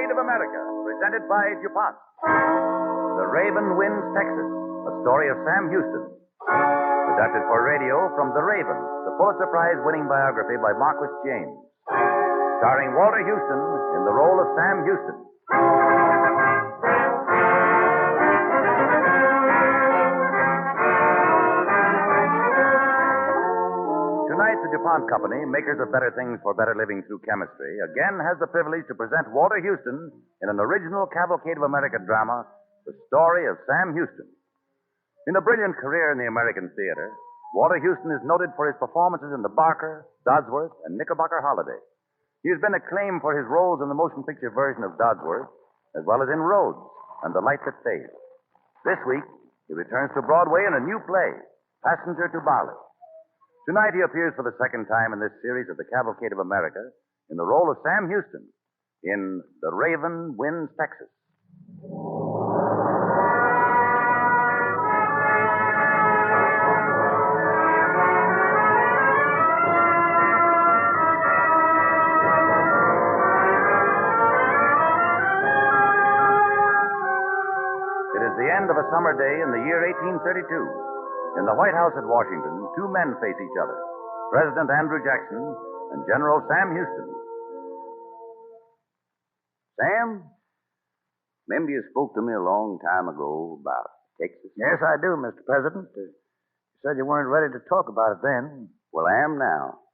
Cavalcade of America, presented by DuPont. The Raven Wins Texas, a story of Sam Houston. Adapted for radio from The Raven, the Pulitzer Prize-winning biography by Marquis James. Starring Walter Houston in the role of Sam Houston. Tonight, the DuPont Company, makers of better things for better living through chemistry, again has the privilege to present Walter Houston in an original Cavalcade of America drama, The Story of Sam Houston. In a brilliant career in the American theater, Walter Houston is noted for his performances in The Barker, Dodsworth, and Knickerbocker Holiday. He has been acclaimed for his roles in the motion picture version of Dodsworth, as well as in Rhodes and The Light That Fades. This week, he returns to Broadway in a new play, Passenger to Bali. Tonight, he appears for the second time in this series of the Cavalcade of America in the role of Sam Houston in The Raven Wins Texas. It is the end of a summer day in the year 1832. In the White House at Washington, two men face each other, President Andrew Jackson and General Sam Houston. Sam, remember you spoke to me a long time ago about Texas? Yes, I do, Mr. President. You said you weren't ready to talk about it then. Well, I am now.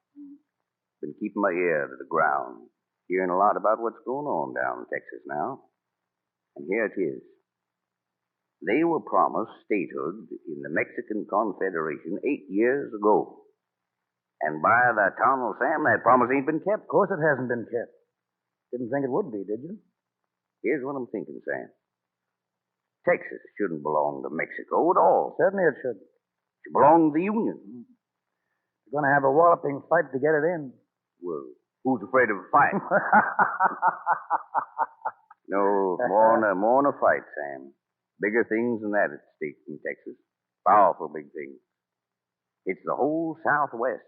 Been keeping my ear to the ground, hearing a lot about what's going on down in Texas now. And here it is. They were promised statehood in the Mexican Confederation 8 years ago. And by the eternal Sam, that promise ain't been kept. Of course it hasn't been kept. Didn't think it would be, did you? Here's what I'm thinking, Sam. Texas shouldn't belong to Mexico at all. Certainly it should. It should belong to the Union. You're going to have a walloping fight to get it in. Well, who's afraid of a fight? No, more than a fight, Sam. Bigger things than that at stake in Texas. Powerful big things. It's the whole Southwest.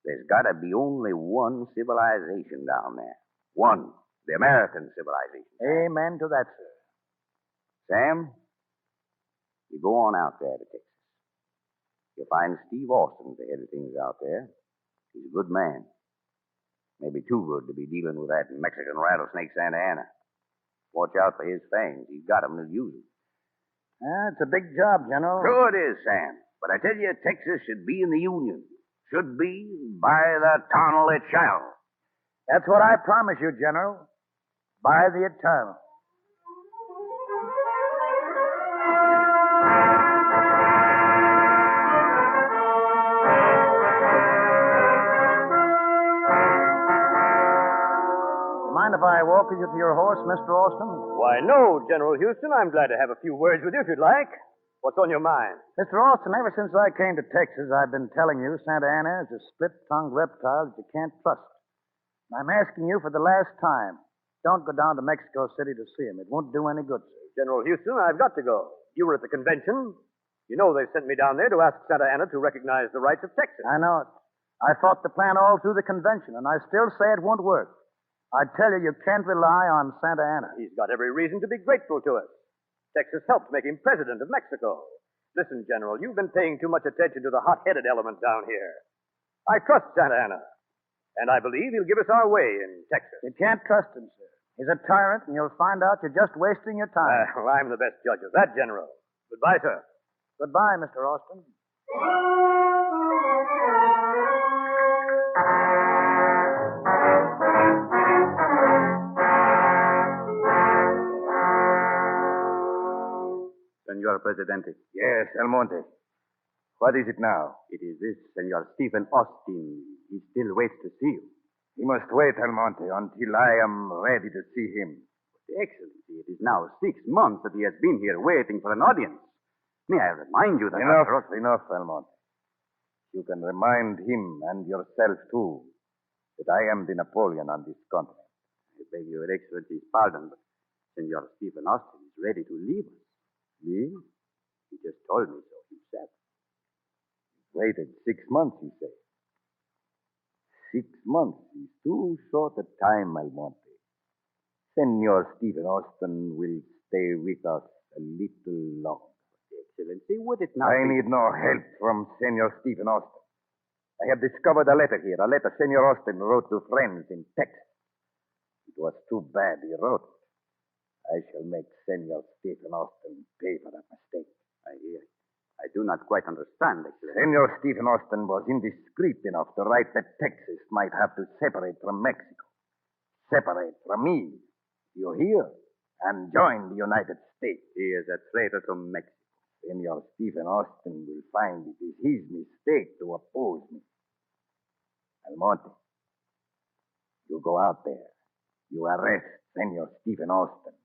There's got to be only one civilization down there. One. The American civilization. Amen to that, sir. Sam, you go on out there to Texas. You'll find Steve Austin at the head of things out there. He's a good man. Maybe too good to be dealing with that Mexican rattlesnake Santa Anna. Watch out for his fangs. He's got 'em to use 'em. It's a big job, General. Sure it is, Sam. But I tell you, Texas should be in the Union. Should be. By the eternal it shall. That's what I promise you, General. By the eternal. Mind if I walk with you to your horse, Mr. Austin? Why, no, General Houston. I'm glad to have a few words with you if you'd like. What's on your mind? Mr. Austin, ever since I came to Texas, I've been telling you Santa Anna is a split-tongued reptile that you can't trust. I'm asking you for the last time. Don't go down to Mexico City to see him. It won't do any good, sir. General Houston, I've got to go. You were at the convention. You know they sent me down there to ask Santa Anna to recognize the rights of Texas. I know it. I fought the plan all through the convention, and I still say it won't work. I tell you, you can't rely on Santa Anna. He's got every reason to be grateful to us. Texas helped make him president of Mexico. Listen, General, you've been paying too much attention to the hot-headed element down here. I trust Santa Anna, and I believe he'll give us our way in Texas. You can't trust him, sir. He's a tyrant, and you'll find out you're just wasting your time. Well, I'm the best judge of that, General. Goodbye, sir. Goodbye, Mr. Austin. Senor Presidente. Yes, Almonte. What is it now? It is this, Senor Stephen Austin. He still waits to see you. He must wait, Almonte, until I am ready to see him. Excellency, it is now 6 months that he has been here waiting for an audience. May I remind you that... Enough, Almonte. You can remind him and yourself, too, that I am the Napoleon on this continent. I beg your Excellency's pardon, but Senor Stephen Austin is ready to leave us. Leave? He just told me so himself. Waited 6 months, you say. 6 months is too short a time, Almonte. Senor Stephen Austin will stay with us a little longer. Excellency, would it not I be... need no help from Senor Stephen Austin. I have discovered a letter here, a letter Senor Austin wrote to friends in Texas. It was too bad he wrote it. I shall make Senor Stephen Austin pay for that mistake. I do not quite understand, Excellency. Senor Stephen Austin was indiscreet enough to write that Texas might have to separate from Mexico. Separate from me. You hear? And join the United States. He is a traitor to Mexico. Senor Stephen Austin will find it is his mistake to oppose me. Almonte, you go out there. You arrest Senor Stephen Austin.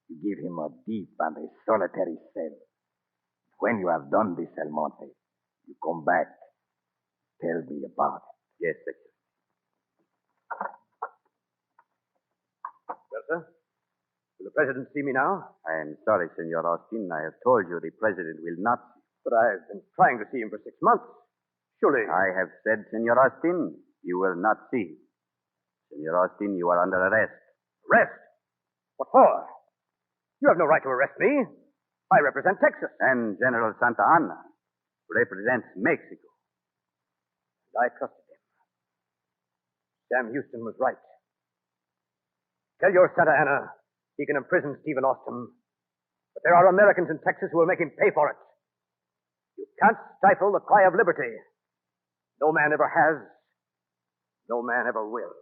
You give him a deep and a solitary cell. When you have done this, Almonte, you come back. Tell me about it. Yes, Excellency. Well, sir, will the president see me now? I am sorry, Senor Austin. I have told you the president will not. But I've been trying to see him for 6 months. Surely. I have said, Senor Austin, you will not see him. Senor Austin, you are under arrest. Arrest? What for? You have no right to arrest me. I represent Texas. And General Santa Anna represents Mexico. I trusted him. Sam Houston was right. Tell your Santa Anna he can imprison Stephen Austin. But there are Americans in Texas who will make him pay for it. You can't stifle the cry of liberty. No man ever has. No man ever will.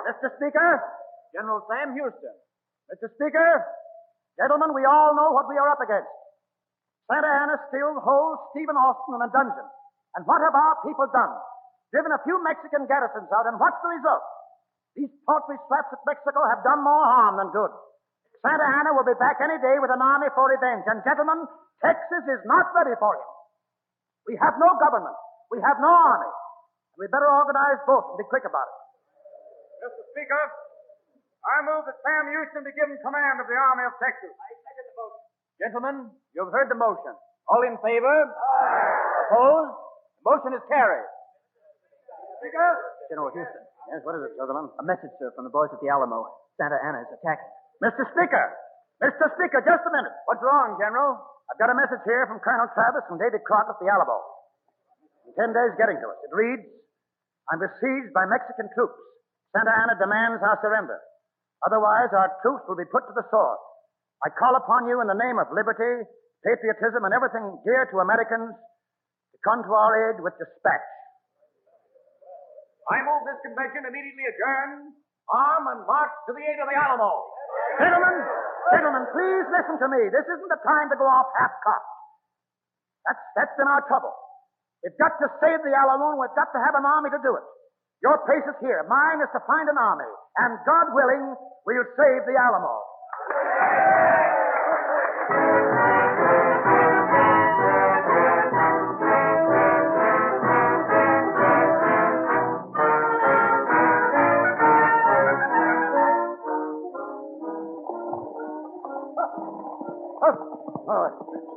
Mr. Speaker, General Sam Houston. Mr. Speaker, gentlemen, we all know what we are up against. Santa Anna still holds Stephen Austin in a dungeon. And what have our people done? Driven a few Mexican garrisons out, and what's the result? These paltry slaps at Mexico have done more harm than good. Santa Anna will be back any day with an army for revenge. And gentlemen, Texas is not ready for him. We have no government. We have no army. And we better organize both and be quick about it. Mr. Speaker, I move that Sam Houston be given command of the Army of Texas. I second the motion. Gentlemen, you've heard the motion. All in favor? Aye. Opposed? The motion is carried. Speaker? General Houston. Yes, what is it, Sutherland? A message, sir, from the boys at the Alamo. Santa Anna is attacking. Mr. Speaker! Mr. Speaker, just a minute. What's wrong, General? I've got a message here from Colonel Travis and David Crockett at the Alamo. In 10 days getting to us. It reads, I'm besieged by Mexican troops. Santa Anna demands our surrender. Otherwise, our troops will be put to the sword. I call upon you in the name of liberty, patriotism, and everything dear to Americans to come to our aid with dispatch. I move this convention immediately adjourn, arm, and march to the aid of the Alamo. Gentlemen, please listen to me. This isn't the time to go off half-cocked. That's been our trouble. We've got to save the Alamo, and we've got to have an army to do it. Your place is here. Mine is to find an army. And God willing, we'll save the Alamo.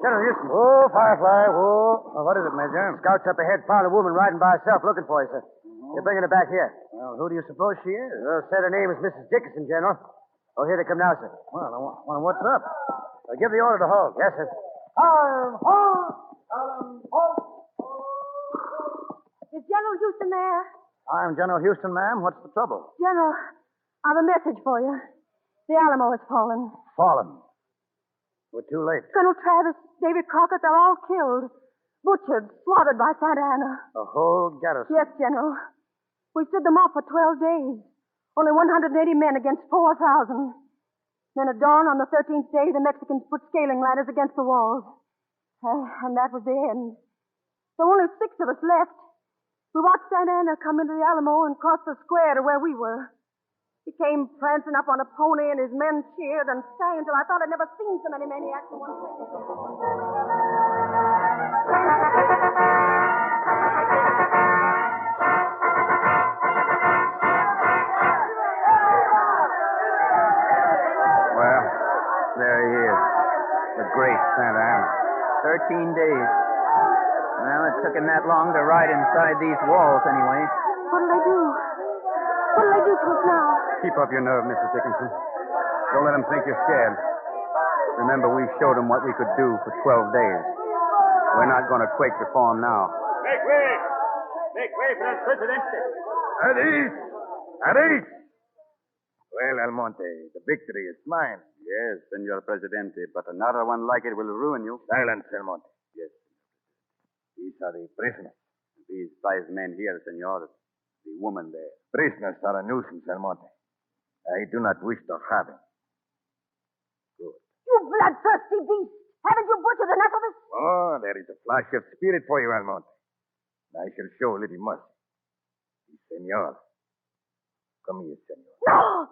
General Houston. Oh, Firefly, whoa. Oh, what is it, Major? Scouts up ahead found a woman riding by herself looking for you, sir. They're bringing her back here. Well, who do you suppose she is? Said her name is Mrs. Dickinson, General. Oh, here they come now, sir. Well, I wonder what's up. Give the order to halt. Yes, sir. Arm, halt! Arm, halt! Is General Houston there? I'm General Houston, ma'am. What's the trouble? General, I've a message for you. The Alamo has fallen. Fallen. We're too late. Colonel Travis, David Crockett, they're all killed. Butchered, slaughtered by Santa Anna. The whole garrison. Yes, General. We stood them off for 12 days. Only 180 men against 4,000. Then at dawn on the 13th day, the Mexicans put scaling ladders against the walls. And that was the end. There were only 6 of us left. We watched Santa Anna come into the Alamo and cross the square to where we were. He came prancing up on a pony, and his men cheered and sang until I thought I'd never seen so many maniacs in one place. Well, there he Santa Ana? 13 days. Well, it took him that long to ride inside these walls, anyway. What'll they do? What'll they do to us now? Keep up your nerve, Mrs. Dickinson. Don't let them think you're scared. Remember, we showed them what we could do for 12 days. We're not going to quake before them now. Make way! Make way for the Presidente! At ease! At ease! Well, Almonte, the victory is mine. Yes, Senor Presidente, but another one like it will ruin you. Silence, Almonte. Yes. These are the prisoners. These 5 men here, Senor. The woman there. Prisoners are a nuisance, Almonte. I do not wish to have him. Good. You bloodthirsty beast! Haven't you butchered enough of us? Oh, there is a flash of spirit for you, Almonte. I shall show a little mercy. Senor. Come here, senor. No!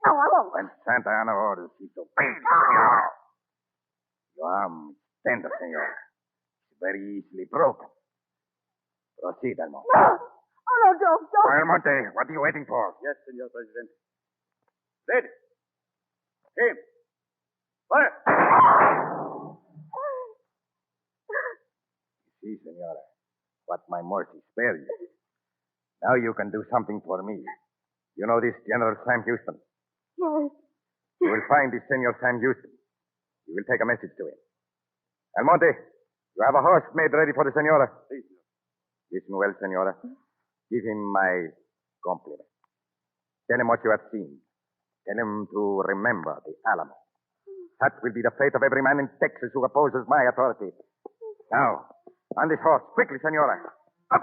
No, I won't. When Santa Ana orders, he shall pay. Your arm is tender, senor. It's very easily broken. Proceed, Almonte. No! Oh, no, don't. Almonte, what are you waiting for? Yes, Senor Presidente. Ready. Aim. Fire! You see, senora, what my mercy spared you. Now you can do something for me. You know this General Sam Houston? Yes. You will find this Senor Sam Houston. You will take a message to him. Almonte, you have a horse made ready for the senora. Please. Listen well, senora. Give him my compliment. Tell him what you have seen. Tell him to remember the Alamo. That will be the fate of every man in Texas who opposes my authority. Now, on this horse. Quickly, senora. Up!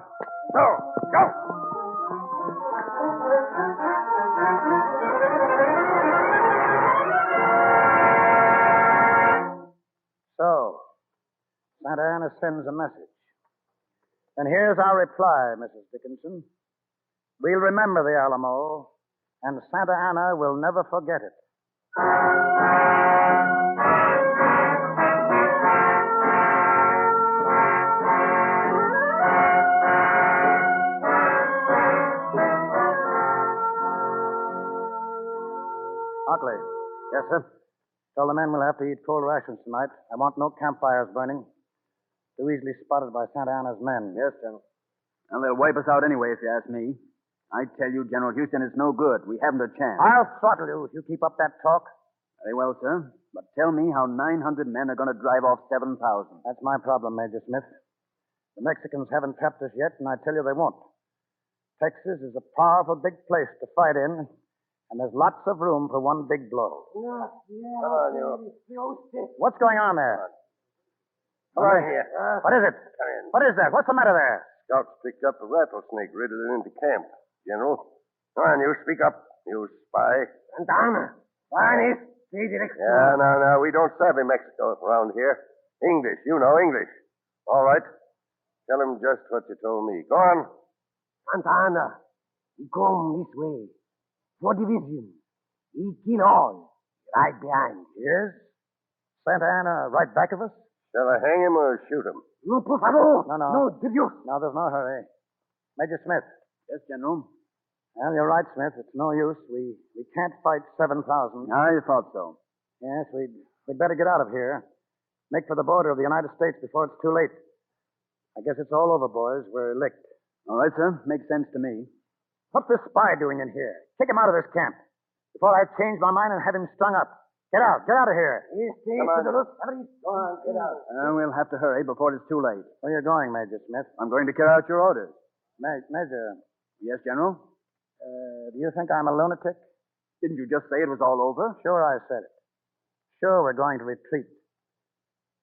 So, go! So, Santa Ana sends a message. And here's our reply, Mrs. Dickinson. We'll remember the Alamo, and Santa Ana will never forget it. Hockley. Yes, sir? Tell the men we'll have to eat cold rations tonight. I want no campfires burning. Too easily spotted by Santa Ana's men. Yes, General. Well, they'll wipe us out anyway, if you ask me. I tell you, General Houston, it's no good. We haven't a chance. I'll throttle you if you keep up that talk. Very well, sir. But tell me how 900 men are going to drive off 7,000. That's my problem, Major Smith. The Mexicans haven't tapped us yet, and I tell you they won't. Texas is a powerful big place to fight in, and there's lots of room for one big blow. Come on, you. What's going on there? Come on here. What is it? Come in. What is that? What's the matter there? Scouts picked up a rattlesnake riddled into camp, General. Come on, you speak up, you spy. Santana. Yeah, no, we don't savvy Mexico around here. English, you know English. All right. Tell him just what you told me. Go on. Santana, he come this way. 4 division. He kill all. Right behind. Yes? Santa Ana right back of us? Shall I hang him or shoot him? No, por favor. No. No, de Dios. No, there's no hurry. Major Smith. Yes, General. Well, you're right, Smith. It's no use. We can't fight 7,000. I thought so. Yes, we'd better get out of here. Make for the border of the United States before it's too late. I guess it's all over, boys. We're licked. All right, sir. Makes sense to me. What's this spy doing in here? Kick him out of this camp before I change my mind and have him strung up. Get out of here. Come on. Go on, get out. We'll have to hurry before it's too late. Where are you going, Major Smith? I'm going to carry out your orders. Major, Yes, General? do you think I'm a lunatic? Didn't you just say it was all over? Sure, I said it. Sure, we're going to retreat.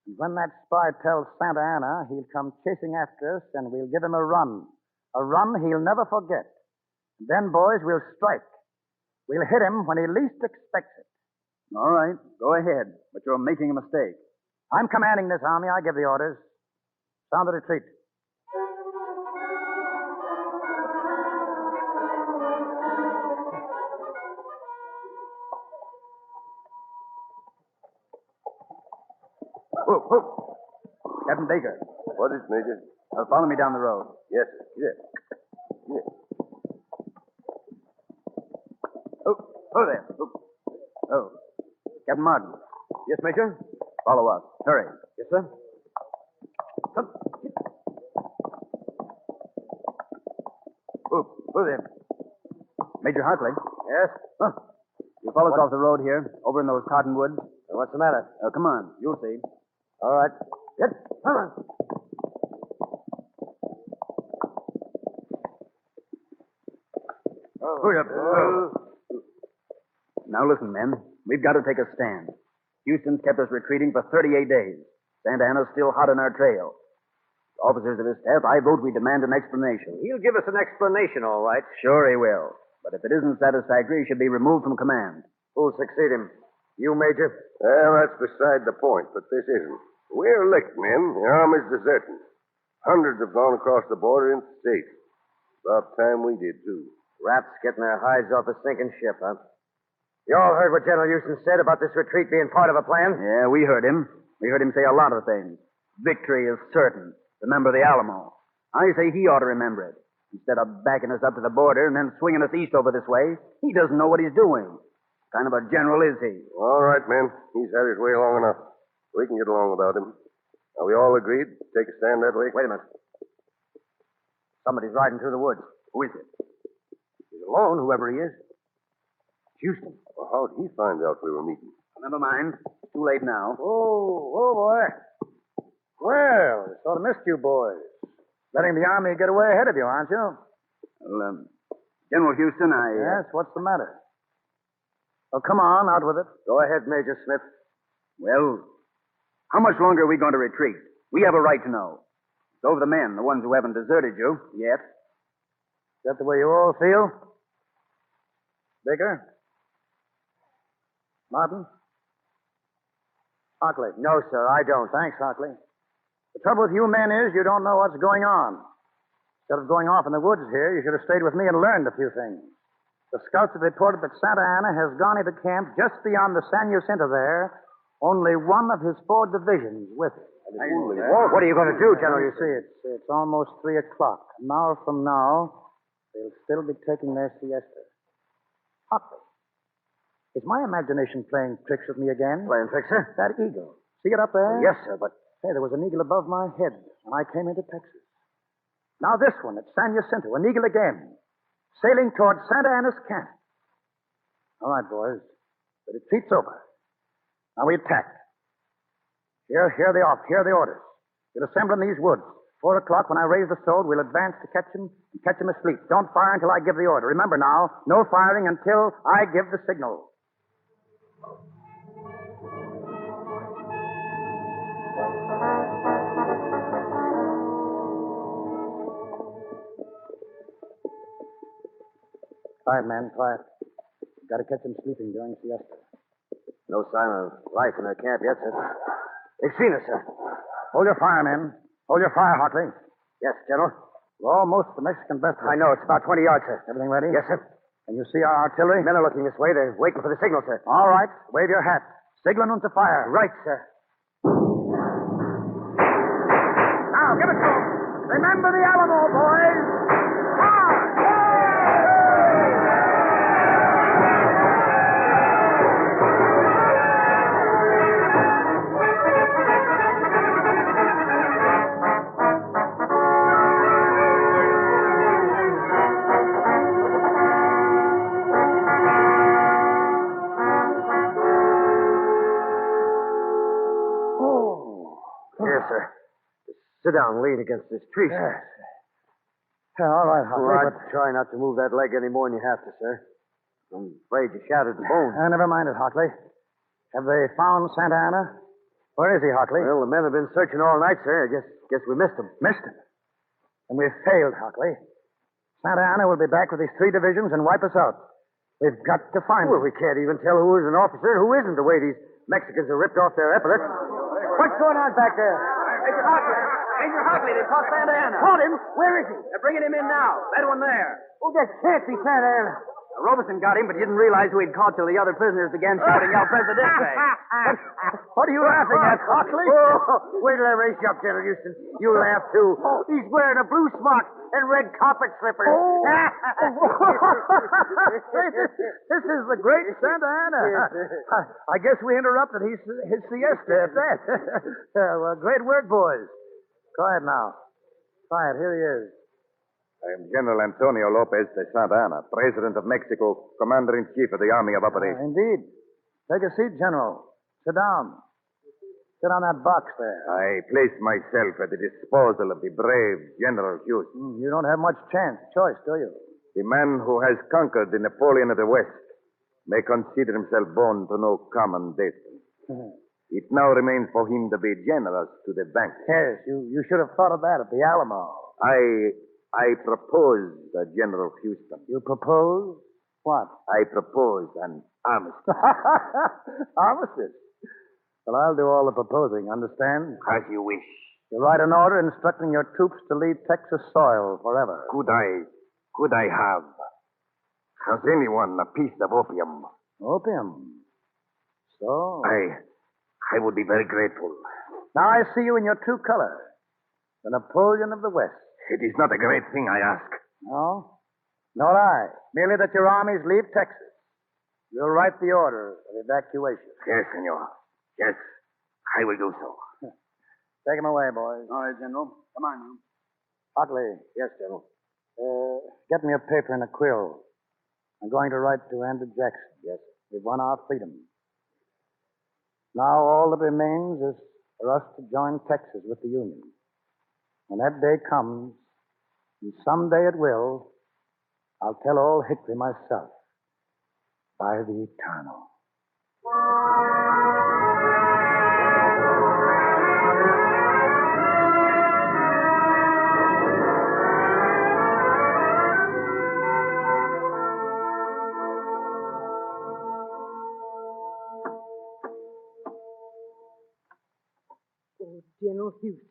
And when that spy tells Santa Ana, he'll come chasing after us, and we'll give him a run. A run he'll never forget. And then, boys, we'll strike. We'll hit him when he least expects it. All right. Go ahead. But you're making a mistake. I'm commanding this army. I give the orders. Sound the retreat. Whoa. Captain Baker. What is, Major? Follow me down the road. Yes, sir. Yes. Oh there. Oh. Captain Martin. Yes, Major? Follow us. Hurry. Yes, sir. Who there? Major Hartley. Yes? Huh. You follow us off the road here, over in those cottonwoods. What's the matter? Come on. You'll see. All right. Get. Come on. Hurry up. Now listen, men. We've got to take a stand. Houston's kept us retreating for 38 days. Santa Ana's still hot on our trail. Officers of his staff, I vote we demand an explanation. He'll give us an explanation, all right. Sure he will. But if it isn't satisfactory, he should be removed from command. Who'll succeed him? You, Major? Well, that's beside the point, but this isn't. We're licked, men. The army's deserting. Hundreds have gone across the border into the States. About time we did, too. Rats getting their hides off a sinking ship, huh? You all heard what General Houston said about this retreat being part of a plan? Yeah, we heard him. We heard him say a lot of things. Victory is certain. Remember the Alamo. I say he ought to remember it. Instead of backing us up to the border and then swinging us east over this way, he doesn't know what he's doing. What kind of a general is he? All right, men. He's had his way long enough. We can get along without him. Are we all agreed? Take a stand that way? Wait a minute. Somebody's riding through the woods. Who is it? He's alone, whoever he is. Houston. Well, how'd he find out we were meeting? Never mind. It's too late now. Oh, boy. Well, I sort of missed you boys. Letting the Army get away ahead of you, aren't you? Well, General Houston, Yes, what's the matter? Oh, come on, out with it. Go ahead, Major Smith. Well, how much longer are we going to retreat? We have a right to know. It's over the men, the ones who haven't deserted you yet. Is that the way you all feel? Baker? Martin? Hockley? No, sir, I don't. Thanks, Hockley. The trouble with you men is you don't know what's going on. Instead of going off in the woods here, you should have stayed with me and learned a few things. The scouts have reported that Santa Ana has gone into camp just beyond the San Jacinto there, only one of his 4 divisions with it. What are you going to do, General? You see, it's almost 3 o'clock. An hour from now, they'll still be taking their siesta. Hockley, is my imagination playing tricks with me again? Playing tricks, sir? That eagle. See it up there? Yes, sir, but... Hey, there was an eagle above my head when I came into Texas. Now this one at San Jacinto, an eagle again, sailing toward Santa Ana's camp. All right, boys. The retreat's over. Now we attack. Here are the orders. We'll assemble in these woods. 4 o'clock, when I raise the sword, we'll advance to catch him and catch him asleep. Don't fire until I give the order. Remember now, no firing until I give the signal. Quiet, man, quiet. Got to catch him sleeping during siesta. No sign of life in their camp yet, sir. They've seen us, sir. Hold your fire, men. Hold your fire, Hockley. Yes, General. We're almost the Mexican breastwork. I know. It's about 20 yards, sir. Everything ready? Yes, sir. Can you see our artillery? Men are looking this way. They're waiting for the signal, sir. All right. Wave your hat. Signaling them to fire. Right, sir. Now, give it to them. Remember the Alamo, boys. Fire! Here, sir. Sit down, lean against this tree, sir. Yes. Yeah, all right, Hockley, All right, but... try not to move that leg any more than you have to, sir. I'm afraid you shattered the bone. Never mind it, Hockley. Have they found Santa Ana? Where is he, Hockley? Well, the men have been searching all night, sir. I guess we missed him. Missed him. And we've failed, Hockley. Santa Ana will be back with his 3 divisions and wipe us out. We've got to find Well, him. we can't even tell who is an officer and who isn't, the way these Mexicans are ripped off their epaulets. What's going on back there? Major Hockley. Major Hockley, they caught Santa Ana. Caught him? Where is he? They're bringing him in now. That one there. Oh, that can't be Santa Ana. Robeson got him, but didn't realize who he'd caught till the other prisoners began shouting El Presidente. What are you laughing at, Hockley? Oh, wait till I race you up, General Houston. You'll laugh, too. He's wearing a blue smock and red carpet slippers. This is the great Santa Ana. I guess we interrupted his siesta at that. Well, great work, boys. Quiet now. Quiet, here he is. I am General Antonio Lopez de Santa Ana, President of Mexico, Commander-in-Chief of the Army of Operations. Indeed. Take a seat, General. Sit down. Sit on that box there. I place myself at the disposal of the brave General Houston. You don't have much choice, do you? The man who has conquered the Napoleon of the West may consider himself born to no common destiny. It now remains for him to be generous to the bank. Yes, you should have thought of that at the Alamo. I propose, General Houston. You propose what? I propose an armistice. Armistice? Well, I'll do all the proposing, understand? As you wish. You write an order instructing your troops to leave Texas soil forever. Could I have? Has anyone a piece of opium? Opium? So? I would be very grateful. Now I see you in your true color. The Napoleon of the West. It is not a great thing I ask. No? Nor I. Merely that your armies leave Texas. You'll write the order of evacuation. Yes, senor. Yes, I will do so. Take him away, boys. All right, General. Come on now. Hockley. Yes, General. Get me a paper and a quill. I'm going to write to Andrew Jackson. Yes. We've won our freedom. Now all that remains is for us to join Texas with the Union. When that day comes, and someday it will, I'll tell old Hickory myself. By the eternal. Oh, General Houston.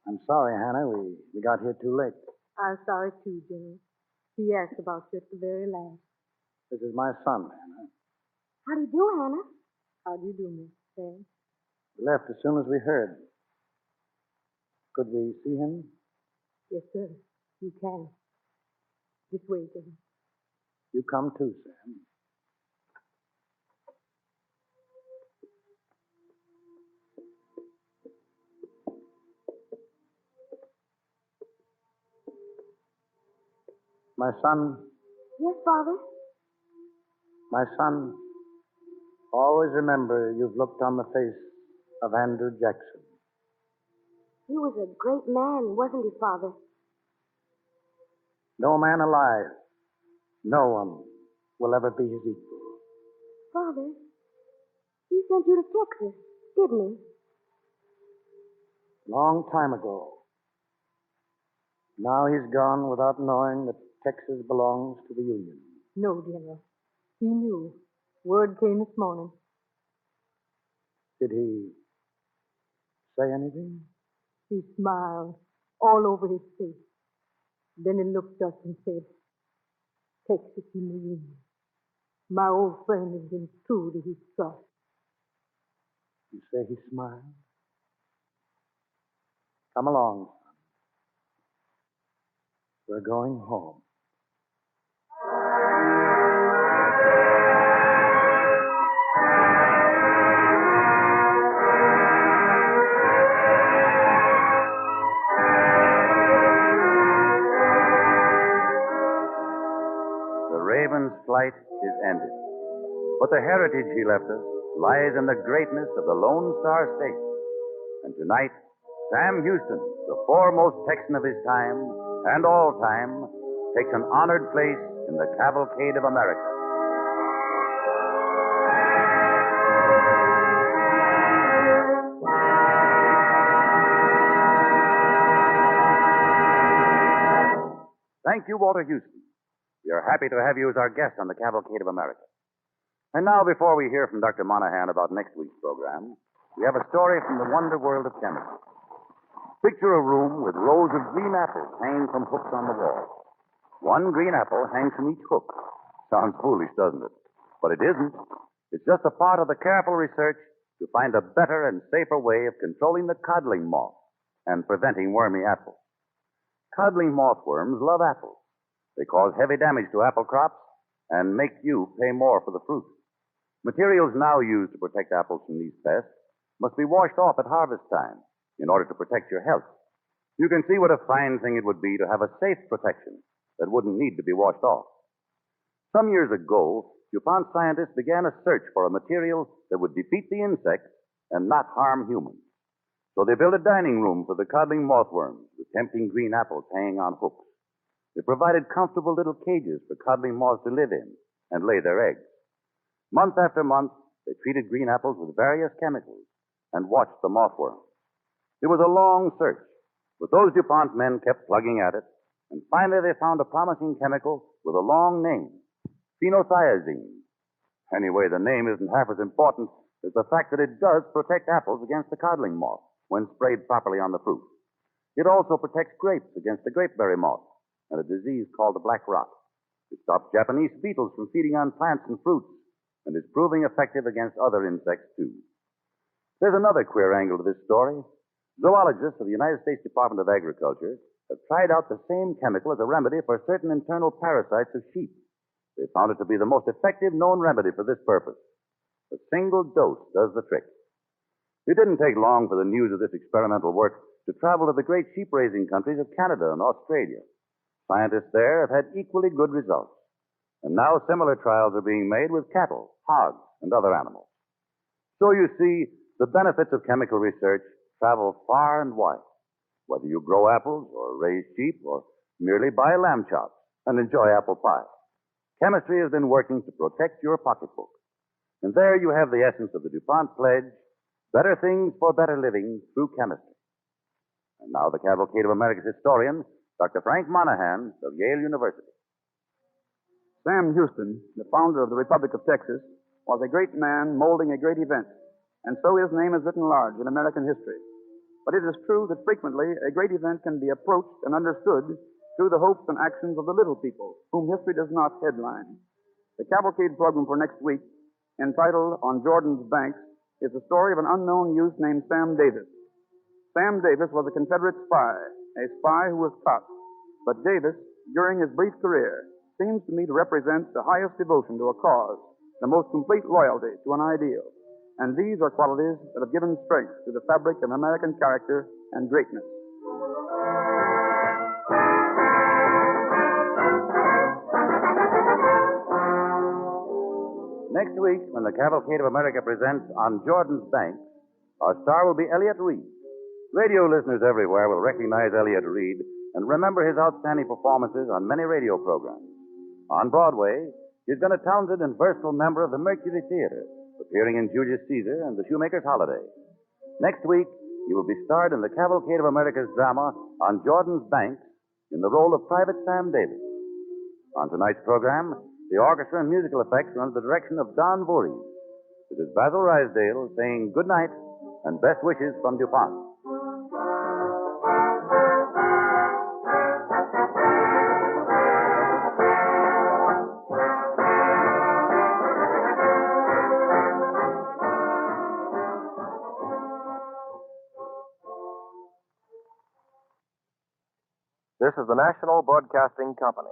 I'm sorry, Hannah. We got here too late. I'm sorry, too, General. He asked about you at the very last. This is my son, Hannah. How do you do, Hannah? How do you do, Miss Sam? He left as soon as we heard. Could we see him? Yes, sir. You can. This way, General. You come too, Sam. My son. Yes, Father? My son, always remember you've looked on the face of Andrew Jackson. He was a great man, wasn't he, Father? No man alive, no one will ever be his equal. Father, he sent you to Texas, didn't he? Long time ago. Now he's gone without knowing that Texas belongs to the Union. No, General. He knew. Word came this morning. Did he say anything? He smiled all over his face. Then he looked up and said, Texas in the Union. My old friend has been true to his trust. You say he smiled? Come along, son. We're going home. The Raven's flight is ended. But the heritage he left us lies in the greatness of the Lone Star State. And tonight, Sam Houston, the foremost Texan of his time and all time, takes an honored place in the Cavalcade of America. Thank you, Walter Houston. We are happy to have you as our guest on the Cavalcade of America. And now, before we hear from Dr. Monahan about next week's program, we have a story from the wonder world of chemistry. Picture a room with rows of green apples hanging from hooks on the wall. One green apple hangs from each hook. Sounds foolish, doesn't it? But it isn't. It's just a part of the careful research to find a better and safer way of controlling the codling moth and preventing wormy apples. Codling mothworms love apples. They cause heavy damage to apple crops and make you pay more for the fruit. Materials now used to protect apples from these pests must be washed off at harvest time in order to protect your health. You can see what a fine thing it would be to have a safe protection that wouldn't need to be washed off. Some years ago, DuPont scientists began a search for a material that would defeat the insects and not harm humans. So they built a dining room for the codling mothworms with tempting green apples hanging on hooks. They provided comfortable little cages for codling moths to live in and lay their eggs. Month after month, they treated green apples with various chemicals and watched the mothworms. It was a long search, but those DuPont men kept plugging at it, and finally they found a promising chemical with a long name, phenothiazine. Anyway, the name isn't half as important as the fact that it does protect apples against the codling moth when sprayed properly on the fruit. It also protects grapes against the grapeberry moth and a disease called the black rot. It stops Japanese beetles from feeding on plants and fruits and is proving effective against other insects, too. There's another queer angle to this story. Zoologists of the United States Department of Agriculture have tried out the same chemical as a remedy for certain internal parasites of sheep. They found it to be the most effective known remedy for this purpose. A single dose does the trick. It didn't take long for the news of this experimental work to travel to the great sheep-raising countries of Canada and Australia. Scientists there have had equally good results. And now similar trials are being made with cattle, hogs, and other animals. So you see, the benefits of chemical research travel far and wide. Whether you grow apples or raise sheep or merely buy lamb chops and enjoy apple pie, chemistry has been working to protect your pocketbook. And there you have the essence of the DuPont pledge, better things for better living through chemistry. And now the Cavalcade of America's historian, Dr. Frank Monahan of Yale University. Sam Houston, the founder of the Republic of Texas, was a great man molding a great event, and so his name is written large in American history. But it is true that frequently a great event can be approached and understood through the hopes and actions of the little people, whom history does not headline. The Cavalcade program for next week, entitled On Jordan's Banks, is the story of an unknown youth named Sam Davis. Sam Davis was a Confederate spy, a spy who was caught. But Davis, during his brief career, seems to me to represent the highest devotion to a cause, the most complete loyalty to an ideal. And these are qualities that have given strength to the fabric of American character and greatness. Next week, when the Cavalcade of America presents On Jordan's Banks, our star will be Elliott Reed. Radio listeners everywhere will recognize Elliott Reed and remember his outstanding performances on many radio programs. On Broadway, he's been a talented and versatile member of the Mercury Theater, appearing in Julius Caesar and The Shoemaker's Holiday. Next week, he will be starred in the Cavalcade of America's drama On Jordan's Banks in the role of Private Sam Davis. On tonight's program, the orchestra and musical effects are under the direction of Don Voorhees. This is Basil Rysdale saying good night and best wishes from DuPont. This is the National Broadcasting Company.